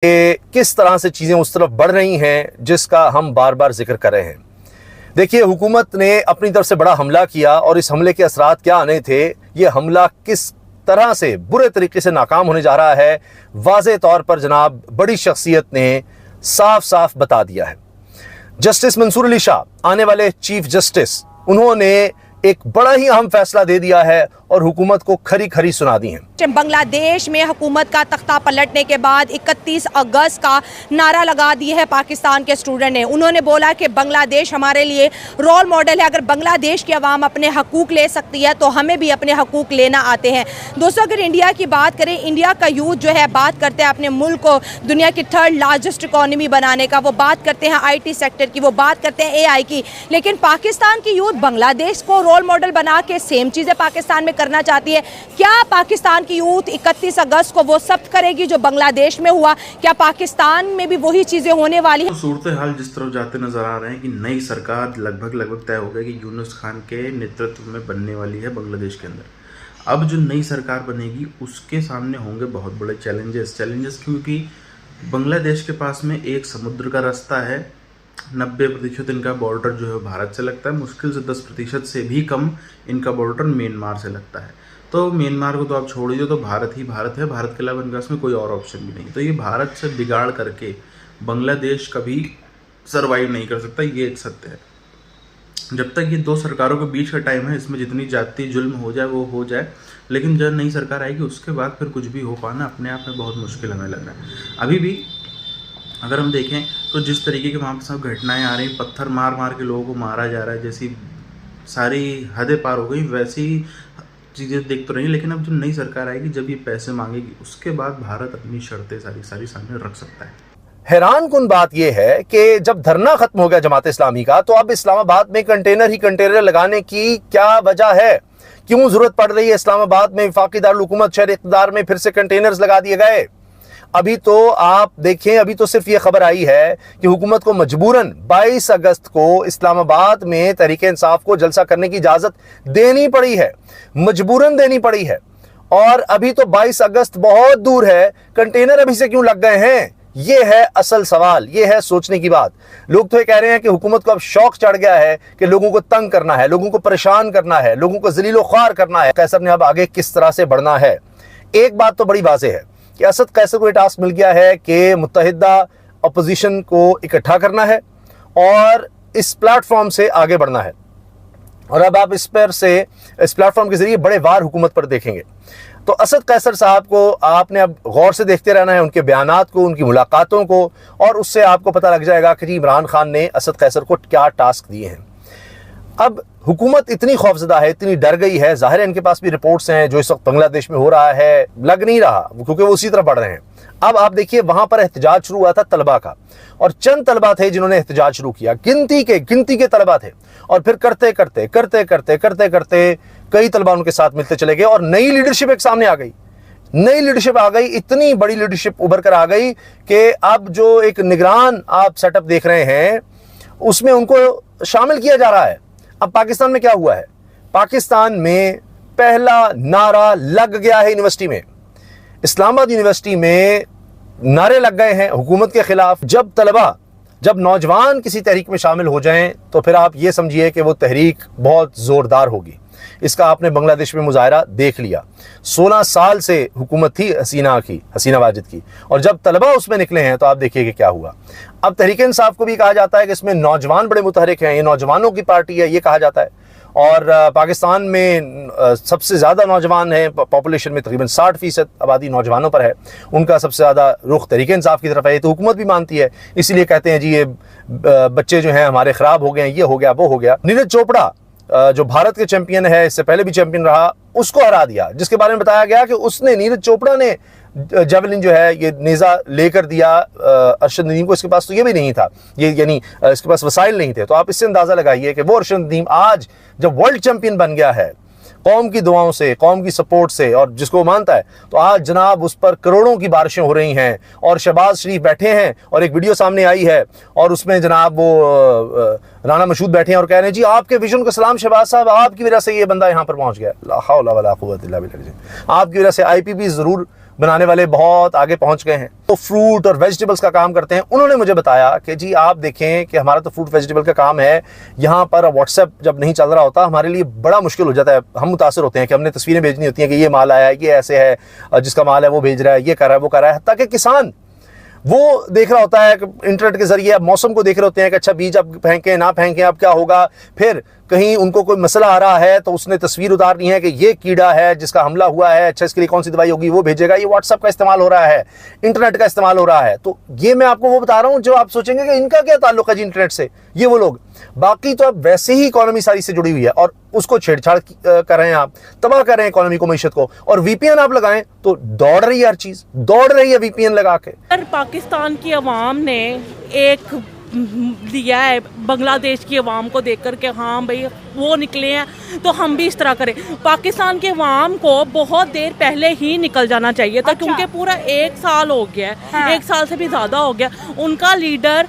कि किस तरह से चीज़ें उस तरफ बढ़ रही हैं जिसका हम बार बार जिक्र कर रहे हैं। देखिए, हुकूमत ने अपनी तरफ से बड़ा हमला किया और इस हमले के असरात क्या आने थे, ये हमला किस तरह से बुरे तरीके से नाकाम होने जा रहा है, वाज़े तौर पर जनाब बड़ी शख्सियत ने साफ साफ बता दिया है। जस्टिस मंसूर अली शाह आने वाले चीफ जस्टिस, उन्होंने एक बड़ा ही अहम फैसला दे दिया है और हुकूमत को खरी खरी सुना दी है। बांग्लादेश में हुकूमत का तख्ता पलटने के बाद 31 अगस्त का नारा लगा दिया है पाकिस्तान के स्टूडेंट ने। उन्होंने बोला कि बांग्लादेश हमारे लिए रोल मॉडल है। अगर बांग्लादेश की आवाम अपने हकूक ले सकती है तो हमें भी अपने हकूक लेना आते हैं। दोस्तों, अगर इंडिया की बात करें, इंडिया का यूथ जो है बात करते हैं अपने मुल्क को दुनिया की 3rd लार्जेस्ट इकॉनमी बनाने का, वो बात करते हैं IT सेक्टर की, वो बात करते हैं AI की, लेकिन पाकिस्तान की यूथ बांग्लादेश को रोल मॉडल बना के सेम चीज़ें पाकिस्तान में करना चाहती है। क्या पाकिस्तान की यूथ 31 अगस्त को वो सब करेगी जो बांग्लादेश में हुआ? क्या पाकिस्तान में भी वही चीजें होने वाली है? तो सूरत हाल जिस तरफ जाते नजर आ रहे हैं कि नई सरकार लगभग तय हो गया कि यूनुस खान के नेतृत्व में बनने वाली है बांग्लादेश के अंदर। अब जो नई सरकार बनेगी उसके सामने होंगे बहुत बड़े चैलेंजेस क्योंकि बांग्लादेश के पास में एक समुद्र का रास्ता है, 90% इनका बॉर्डर जो है भारत से लगता है, मुश्किल से 10% से भी कम इनका बॉर्डर म्यांमार से लगता है। तो म्यांमार को तो आप छोड़ दीजिए, तो भारत ही भारत है, भारत के अलावा इनके पास में कोई और ऑप्शन भी नहीं। तो ये भारत से बिगाड़ करके बांग्लादेश कभी सर्वाइव नहीं कर सकता, ये एक सत्य है। जब तक ये दो सरकारों के बीच का टाइम है, इसमें जितनी जाति जुल्म हो जाए वो हो जाए, लेकिन जब नई सरकार आएगी उसके बाद फिर कुछ भी हो पाना अपने आप में बहुत मुश्किल हमें लग रहा है। अभी भी अगर हम देखें तो जिस तरीके के वहाँ पर सब घटनाएं आ रही, पत्थर मार मार के लोगों को मारा जा रहा है, जैसी सारी हदें पार हो गई, वैसी चीज़ें देख तो रही। लेकिन अब जो नई सरकार आएगी, जब ये पैसे मांगेगी, उसके बाद भारत अपनी शर्तें सारी सामने रख सकता है। हैरान कुन बात यह है कि जब धरना खत्म हो गया जमात इस्लामी का, तो अब इस्लामाबाद में कंटेनर ही कंटेनर लगाने की क्या वजह है? क्यों जरूरत पड़ रही है इस्लामाबाद में वफाकी दारुल हुकूमत शहर इक़्तिदार में फिर से कंटेनर्स लगा दिए गए? अभी तो आप देखें, अभी तो सिर्फ ये खबर आई है कि हुकूमत को मजबूरन 22 अगस्त को इस्लामाबाद में तहरीक इंसाफ को जलसा करने की इजाज़त देनी पड़ी है, मजबूरन देनी पड़ी है। और अभी तो 22 अगस्त बहुत दूर है, कंटेनर अभी से क्यों लग गए हैं? ये है असल सवाल, ये है सोचने की बात। लोग तो ये कह रहे हैं कि हुकूमत को अब शौक चढ़ गया है कि लोगों को तंग करना है, लोगों को परेशान करना है, लोगों को जलीलो ख्वार करना है। कैसर ने अब आगे किस तरह से बढ़ना है? एक बात तो बड़ी वाज़ेह है कि असद कैसर को ये टास्क मिल गया है कि मुत्तहिदा अपोजिशन को इकट्ठा करना है और इस प्लेटफॉर्म से आगे बढ़ना है। और अब आप इस प्लेटफॉर्म के जरिए बड़े वार हुकूमत पर देखेंगे। तो असद कैसर साहब को आपने अब गौर से देखते रहना है, उनके बयानात को, उनकी मुलाकातों को, और उससे आपको पता लग जाएगा कि इमरान खान ने असद कैसर को क्या टास्क दिए हैं। अब हुकूमत इतनी खौफजदा है, इतनी डर गई है, जाहिर है इनके पास भी रिपोर्ट्स हैं जो इस वक्त बांग्लादेश में हो रहा है, लग नहीं रहा क्योंकि वो उसी तरफ बढ़ रहे हैं। अब आप देखिए, वहां पर एहतजाज शुरू हुआ था तलबा का, और चंद तलबा थे जिन्होंने एहतजाज शुरू किया, गिनती के तलबा थे, और फिर करते करते कई तलबा उनके साथ मिलते चले गए और नई लीडरशिप एक सामने आ गई। नई लीडरशिप आ गई, इतनी बड़ी लीडरशिप उभर कर आ गई कि अब जो एक निगरान आप सेटअप देख रहे हैं उसमें उनको शामिल किया जा रहा है। अब पाकिस्तान में क्या हुआ है? पाकिस्तान में पहला नारा लग गया है यूनिवर्सिटी में, इस्लामाबाद यूनिवर्सिटी में नारे लग गए हैं हुकूमत के खिलाफ। जब नौजवान किसी तहरीक में शामिल हो जाएं तो फिर आप ये समझिए कि वो तहरीक बहुत ज़ोरदार होगी। इसका आपने बांग्लादेश में मुजाहरा देख लिया। 16 साल से हुकूमत थी हसीना वाजिद की, और जब तलबा उसमें निकले हैं तो आप देखिए कि क्या हुआ। अब तहरीक इंसाफ को भी कहा जाता है कि इसमें नौजवान बड़े मुतहरिक हैं, ये नौजवानों की पार्टी है, ये कहा जाता है। और पाकिस्तान में सबसे ज़्यादा नौजवान हैं, पॉपुलेशन में तकरीबन 60% आबादी नौजवानों पर है, उनका सबसे ज़्यादा रुख तहरीक इंसाफ की तरफ है। तो हुकूमत भी मानती है, इसीलिए कहते हैं जी ये बच्चे जो हैं हमारे ख़राब हो गए हैं, ये हो गया वो हो गया। नीरज चोपड़ा जो भारत के चैंपियन है, इससे पहले भी चैंपियन रहा, उसको हरा दिया, जिसके बारे में बताया गया कि उसने, नीरज चोपड़ा ने जेवलिन जो है ये नेज़ा लेकर दिया अरशद नदीम को। इसके पास तो ये भी नहीं था, ये यानी इसके पास वसाइल नहीं थे। तो आप इससे अंदाज़ा लगाइए कि वो अरशद नदीम आज जब वर्ल्ड चैंपियन बन गया है, कौम की दुआओं से, कौम की सपोर्ट से, और जिसको मानता है, तो आज जनाब उस पर करोड़ों की बारिशें हो रही हैं। और शहबाज शरीफ बैठे हैं और एक वीडियो सामने आई है और उसमें जनाब वो राना मशहूद बैठे हैं और कह रहे हैं जी आपके विजन को सलाम शहबाज साहब, आपकी वजह से ये बंदा यहाँ पर पहुँच गया, ला हौला वला कुव्वता इल्ला बिल्लाह। आपकी वजह से IPP ज़रूर बनाने वाले बहुत आगे पहुंच गए हैं, तो फ्रूट और वेजिटेबल्स का काम करते हैं। उन्होंने मुझे बताया कि जी आप देखें कि हमारा तो फ्रूट वेजिटेबल का काम है, यहाँ पर व्हाट्सएप जब नहीं चल रहा होता हमारे लिए बड़ा मुश्किल हो जाता है। हम मुतासर होते हैं कि हमने तस्वीरें भेजनी होती हैं कि ये माल आया है, ये ऐसे है, जिसका माल है वो भेज रहा है, ये कर रहा है, वो कर रहा है। ताकि किसान वो देख रहा होता है कि इंटरनेट के जरिए अब मौसम को देख रहे होते हैं कि अच्छा बीज अब फेंकें ना फेंकें, अब क्या होगा। फिर कहीं उनको कोई मसला आ रहा है तो उसने तस्वीर उतारनी है कि ये कीड़ा है जिसका हमला हुआ है, अच्छा इसके लिए कौन सी दवाई होगी, वो भेजेगा। ये व्हाट्सएप का इस्तेमाल हो रहा है, इंटरनेट का इस्तेमाल हो रहा है। तो ये मैं आपको वो बता रहा हूं जो आप सोचेंगे कि इनका क्या ताल्लुक है जी इंटरनेट से, ये वो लोग। बाकी तो अब वैसे ही इकोनॉमी सारी से जुड़ी हुई है और उसको छेड़छाड़ कर रहे हैं आप, तबाह कर रहे हैं इकोनॉमी को, मीशत को। और वीपीएन आप लगाएं तो दौड़ रही है, हर चीज दौड़ रही है वीपीएन लगा के। पाकिस्तान की अवाम ने एक दिया है बांग्लादेश की अवाम को देखकर के हाँ भाई वो निकले हैं तो हम भी इस तरह करें। पाकिस्तान के अवाम को बहुत देर पहले ही निकल जाना चाहिए था, क्योंकि पूरा 1 साल हो गया है, हाँ। 1 साल से भी ज़्यादा हो गया। उनका लीडर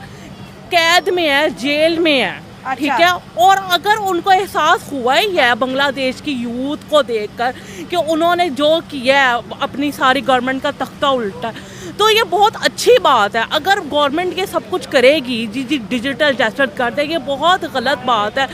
कैद में है, जेल में है, ठीक है। और अगर उनको एहसास हुआ ही है बांग्लादेश की यूथ को देखकर कि उन्होंने जो किया है अपनी सारी गवर्नमेंट का तख्ता उल्टा, तो ये बहुत अच्छी बात है। अगर गवर्नमेंट ये सब कुछ करेगी, जी डिजिटल जैसेट कर दे, ये बहुत गलत बात है।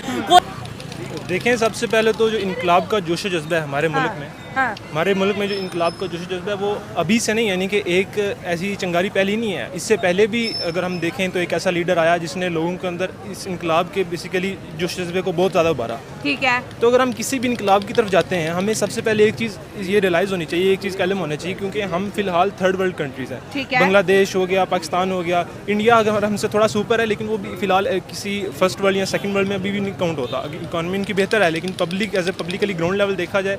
देखें, सबसे पहले तो जो इनकलाब का जोश जज्बा है हमारे मुल्क में, हमारे मुल्क में जो इनकलाब का जोश जज्बा है वो अभी से नहीं, यानी कि एक ऐसी चिंगारी पहली नहीं है। इससे पहले भी अगर हम देखें तो एक ऐसा लीडर आया जिसने लोगों के अंदर इस इनकलाब के बेसिकली जोश जज्बे को बहुत ज़्यादा उभारा, ठीक है। तो अगर हम किसी भी इनकलाब की तरफ जाते हैं, हमें सबसे पहले एक चीज़ ये रियलाइज़ होनी चाहिए, एक चीज़ कायम होना चाहिए, क्योंकि हम फिलहाल थर्ड वर्ल्ड कंट्रीज़ हैं। बांग्लादेश हो गया, पाकिस्तान हो गया, इंडिया अगर हमसे थोड़ा सुपर है, लेकिन वो भी फिलहाल किसी फर्स्ट वर्ल्ड या सेकंड वर्ल्ड में अभी भी नहीं काउंट होता। इकॉनमी इनकी बेहतर है, लेकिन public as a publicly ground level देखा जाए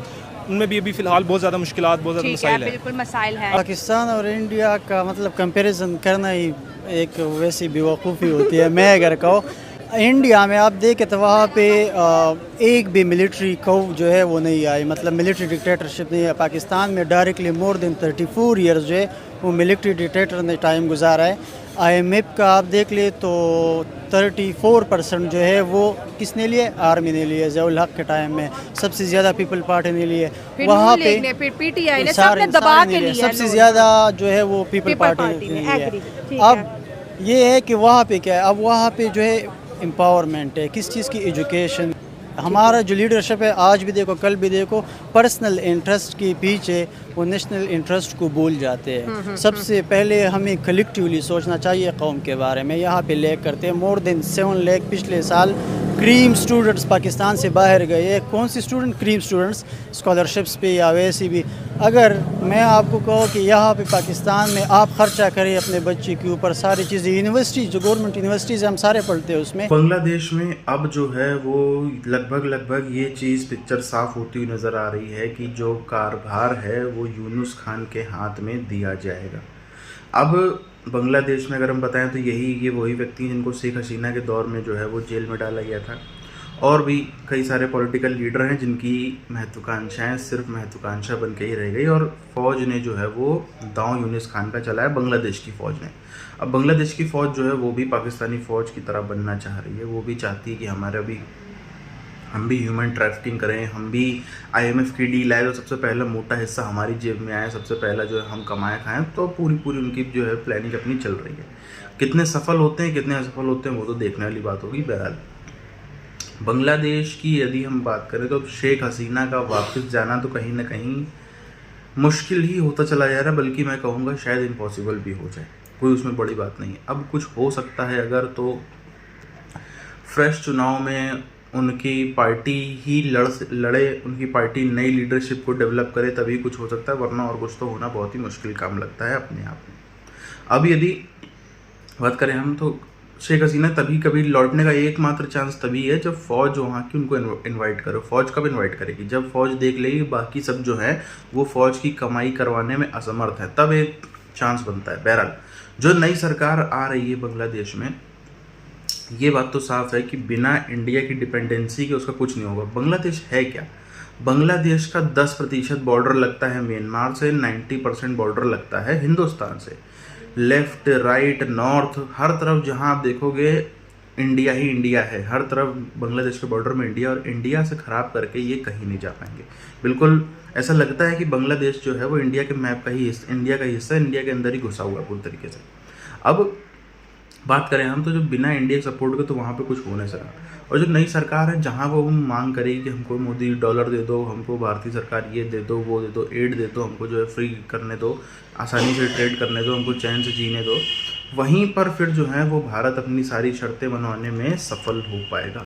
उनमें भी अभी फिलहाल बहुत ज़्यादा मुश्किलात, बहुत ज़्यादा मसाइल है। बिल्कुल मसाइल है। पाकिस्तान और इंडिया का मतलब कंपैरिजन करना ही एक वैसी बेवकूफ़ी होती है। मैं अगर कहूँ इंडिया में आप देखें तो वहाँ पे एक भी मिलिट्री कौ जो है वो नहीं आई, मतलब मिलिट्री डिक्टेटरशिप नहीं है। पाकिस्तान में डायरेक्टली मोर देन 34 ईयर्स जो है वो मिलिट्री डिक्टेटर ने टाइम गुजारा है। IMF का आप देख ले तो 34% जो है वो किसने लिए, आर्मी ने लिए। ज़ियाउल हक के टाइम में सबसे ज़्यादा पीपल पार्टी ने लिए, वहाँ पे फिर PTI ने सबने दबा के लिए, सबसे ज़्यादा जो है वो पीपल पार्टी ने लिए। अब ये है कि वहाँ पे क्या है, अब वहाँ पे जो है एम्पावरमेंट है, किस चीज़ की, एजुकेशन। हमारा जो लीडरशिप है आज भी देखो कल भी देखो, पर्सनल इंटरेस्ट के पीछे वो नेशनल इंटरेस्ट को भूल जाते हैं। सबसे पहले हमें कलेक्टिवली सोचना चाहिए कौम के बारे में। यहाँ पे लैग करते हैं, मोर देन 7 लाख पिछले साल क्रीम स्टूडेंट्स पाकिस्तान से बाहर गए। कौन सी स्टूडेंट, क्रीम स्टूडेंट्स, स्कॉलरशिप्स पे या वैसे भी। अगर मैं आपको कहूँ कि यहाँ पे पाकिस्तान में आप खर्चा करें अपने बच्चे के ऊपर, सारी चीज़ें, यूनिवर्सिटी जो गवर्नमेंट यूनिवर्सिटीज़ हम सारे पढ़ते हैं उसमें। बांग्लादेश में अब जो है वो लगभग ये चीज़ पिक्चर साफ होती हुई नज़र आ रही है कि जो कारभार है वो यूनुस खान के हाथ में दिया जाएगा। अब बांग्लादेश में अगर हम बताएं तो ये वही व्यक्ति हैं जिनको शेख हसीना के दौर में जो है वो जेल में डाला गया था, और भी कई सारे पॉलिटिकल लीडर हैं जिनकी महत्वाकांक्षाएं सिर्फ महत्वाकांक्षा बन के ही रह गई। और फ़ौज ने जो है वो दांव यूनुस खान का चलाया, बांग्लादेश की फ़ौज ने। अब बांग्लादेश की फ़ौज जो है वो भी पाकिस्तानी फ़ौज की तरह बनना चाह रही है। वो भी चाहती है कि हम भी ह्यूमन ट्रैफिकिंग करें, हम भी IMF की डील आए तो सबसे पहला मोटा हिस्सा हमारी जेब में आए, सबसे पहला जो है हम कमाए खाएं। तो पूरी उनकी जो है प्लानिंग अपनी चल रही है। कितने सफल होते हैं, कितने असफल होते हैं, वो तो देखने वाली बात होगी। बहरहाल बांग्लादेश की यदि हम बात करें तो शेख हसीना का वापस जाना तो कहीं ना कहीं मुश्किल ही होता चला जा रहा है, बल्कि मैं कहूँगा शायद इम्पॉसिबल भी हो जाए। कोई उसमें बड़ी बात नहीं है। अब कुछ हो सकता है अगर तो फ्रेश चुनाव में उनकी पार्टी ही लड़े, उनकी पार्टी नई लीडरशिप को डेवलप करे, तभी कुछ हो सकता है, वरना और कुछ तो होना बहुत ही मुश्किल काम लगता है अपने आप में। अब यदि बात करें हम तो शेख हसीना तभी कभी लौटने का एकमात्र चांस तभी है जब फ़ौज वहाँ की उनको इनवाइट करो। फ़ौज कब इनवाइट करेगी? जब फ़ौज देख लेगी बाकी सब जो है वो फ़ौज की कमाई करवाने में असमर्थ है, तब एक चांस बनता है। बहरहाल जो नई सरकार आ रही है बांग्लादेश में, ये बात तो साफ है कि बिना इंडिया की डिपेंडेंसी के उसका कुछ नहीं होगा। बांग्लादेश है क्या? बांग्लादेश का 10% बॉर्डर लगता है म्यांमार से, 90% बॉर्डर लगता है हिंदुस्तान से। लेफ्ट, राइट, नॉर्थ, हर तरफ जहां आप देखोगे इंडिया ही इंडिया है, हर तरफ बांग्लादेश के बॉर्डर में इंडिया, और इंडिया से ख़राब करके ये कहीं नहीं जा पाएंगे। बिल्कुल ऐसा लगता है कि बांग्लादेश जो है वो इंडिया के मैप का ही इंडिया का हिस्सा, इंडिया के अंदर ही घुसा हुआ है पूरी तरीके से। अब बात करें हम तो जो बिना इंडिया के सपोर्ट के तो वहाँ पे कुछ हो नहीं सका। और जो नई सरकार है जहाँ वो मांग करेगी कि हमको मोदी डॉलर दे दो, हमको भारतीय सरकार ये दे दो, वो दे दो, एड दे दो, हमको जो है फ्री करने दो, आसानी से ट्रेड करने दो, हमको चैन से जीने दो, वहीं पर फिर जो है वो भारत अपनी सारी शर्तें मनवाने में सफल हो पाएगा।